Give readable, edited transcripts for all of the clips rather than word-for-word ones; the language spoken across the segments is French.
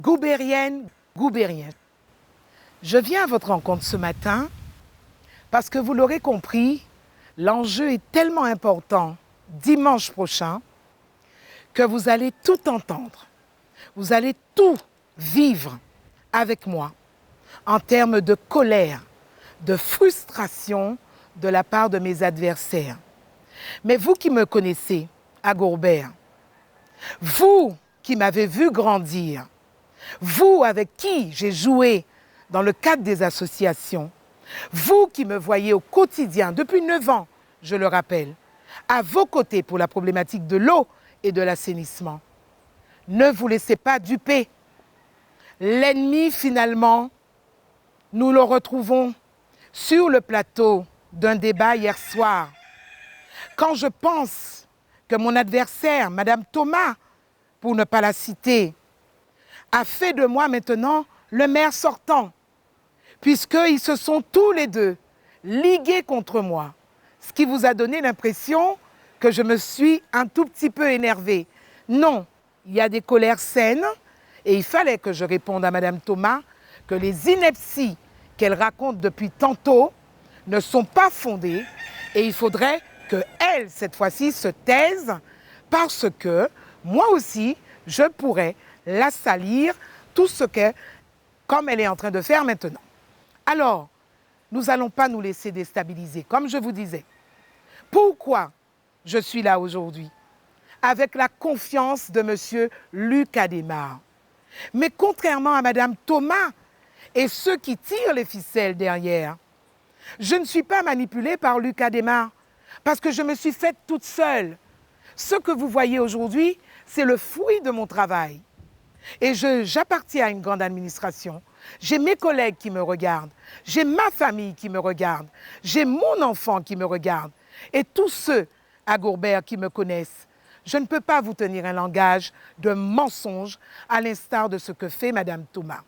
Goubérienne, Goubérien, je viens à votre rencontre ce matin parce que vous l'aurez compris, l'enjeu est tellement important dimanche prochain que vous allez tout entendre. Vous allez tout vivre avec moi en termes de colère, de frustration de la part de mes adversaires. Mais vous qui me connaissez à Gourbert, vous qui m'avez vu grandir, vous avec qui j'ai joué dans le cadre des associations, vous qui me voyez au quotidien depuis 9 ans, je le rappelle, à vos côtés pour la problématique de l'eau et de l'assainissement, ne vous laissez pas duper. L'ennemi, finalement, nous le retrouvons sur le plateau d'un débat hier soir. Quand je pense que mon adversaire, Madame Thomas, pour ne pas la citer, a fait de moi maintenant le maire sortant, puisqu'ils se sont tous les deux ligués contre moi, ce qui vous a donné l'impression que je me suis un tout petit peu énervée. Non, il y a des colères saines et il fallait que je réponde à Madame Thomas que les inepties qu'elle raconte depuis tantôt ne sont pas fondées et il faudrait qu'elle, cette fois-ci, se taise parce que moi aussi, je pourrais la salir, tout ce qu'elle, comme elle est en train de faire maintenant. Alors, nous n'allons pas nous laisser déstabiliser, comme je vous disais. Pourquoi je suis là aujourd'hui? Avec la confiance de M. Luc Adémar. Mais contrairement à Mme Thomas et ceux qui tirent les ficelles derrière, je ne suis pas manipulée par Luc Adémar parce que je me suis faite toute seule. Ce que vous voyez aujourd'hui, c'est le fruit de mon travail. Et j'appartiens à une grande administration. J'ai mes collègues qui me regardent. J'ai ma famille qui me regarde. J'ai mon enfant qui me regarde. Et tous ceux à Gourbert qui me connaissent. Je ne peux pas vous tenir un langage de mensonge à l'instar de ce que fait Mme Thomas.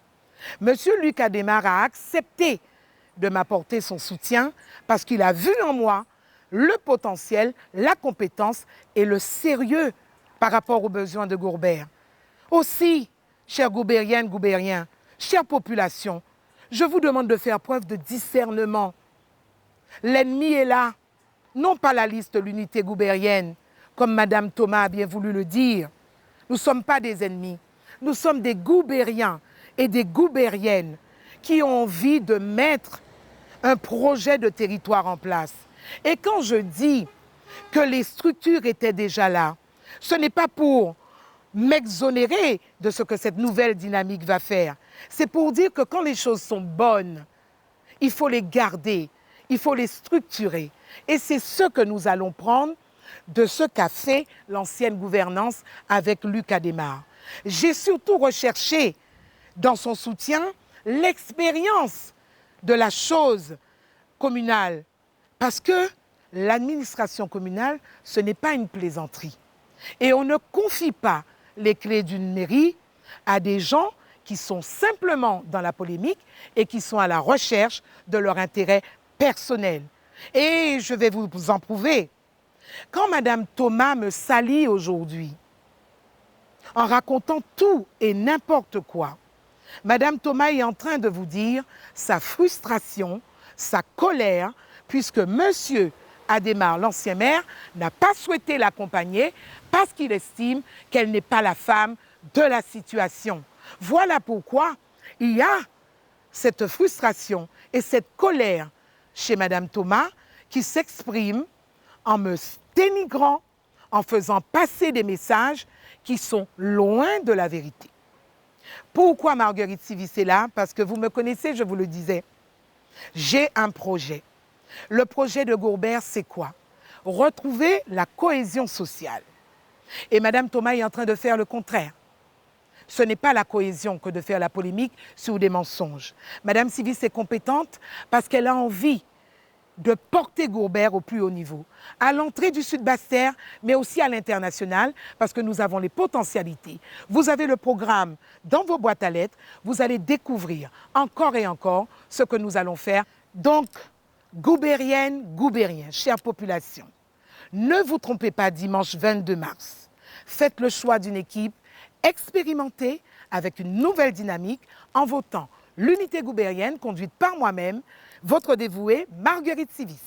Monsieur Luc Adémar a accepté de m'apporter son soutien parce qu'il a vu en moi le potentiel, la compétence et le sérieux par rapport aux besoins de Gourbert. Aussi, chères Goubériennes, Goubériens, chère population, je vous demande de faire preuve de discernement. L'ennemi est là, non pas la liste de l'unité goubérienne, comme Mme Thomas a bien voulu le dire. Nous ne sommes pas des ennemis, nous sommes des Goubériens et des Goubériennes qui ont envie de mettre un projet de territoire en place. Et quand je dis que les structures étaient déjà là, ce n'est pas pour m'exonérer de ce que cette nouvelle dynamique va faire. C'est pour dire que quand les choses sont bonnes, il faut les garder, il faut les structurer. Et c'est ce que nous allons prendre de ce qu'a fait l'ancienne gouvernance avec Luc Adémar. J'ai surtout recherché dans son soutien l'expérience de la chose communale. Parce que l'administration communale, ce n'est pas une plaisanterie. Et on ne confie pas les clés d'une mairie à des gens qui sont simplement dans la polémique et qui sont à la recherche de leur intérêt personnel. Et je vais vous en prouver. Quand Mme Thomas me salit aujourd'hui, en racontant tout et n'importe quoi, Mme Thomas est en train de vous dire sa frustration, sa colère, puisque M. Adémar, l'ancien maire, n'a pas souhaité l'accompagner parce qu'il estime qu'elle n'est pas la femme de la situation. Voilà pourquoi il y a cette frustration et cette colère chez Mme Thomas qui s'exprime en me dénigrant, en faisant passer des messages qui sont loin de la vérité. Pourquoi Marguerite Sivy est là? Parce que vous me connaissez, je vous le disais. J'ai un projet. Le projet de Gourbert, c'est quoi? Retrouver la cohésion sociale. Et Mme Thomas est en train de faire le contraire. Ce n'est pas la cohésion que de faire la polémique sur des mensonges. Mme Sivy est compétente parce qu'elle a envie de porter Gourbert au plus haut niveau, à l'entrée du Sud Basse-Terre, mais aussi à l'international, parce que nous avons les potentialités. Vous avez le programme dans vos boîtes à lettres, vous allez découvrir encore et encore ce que nous allons faire. Donc, Goubériennes, Goubériens, chère population, ne vous trompez pas dimanche 22 mars. Faites le choix d'une équipe expérimentée avec une nouvelle dynamique en votant l'unité goubérienne conduite par moi-même, votre dévouée Marguerite Sivis.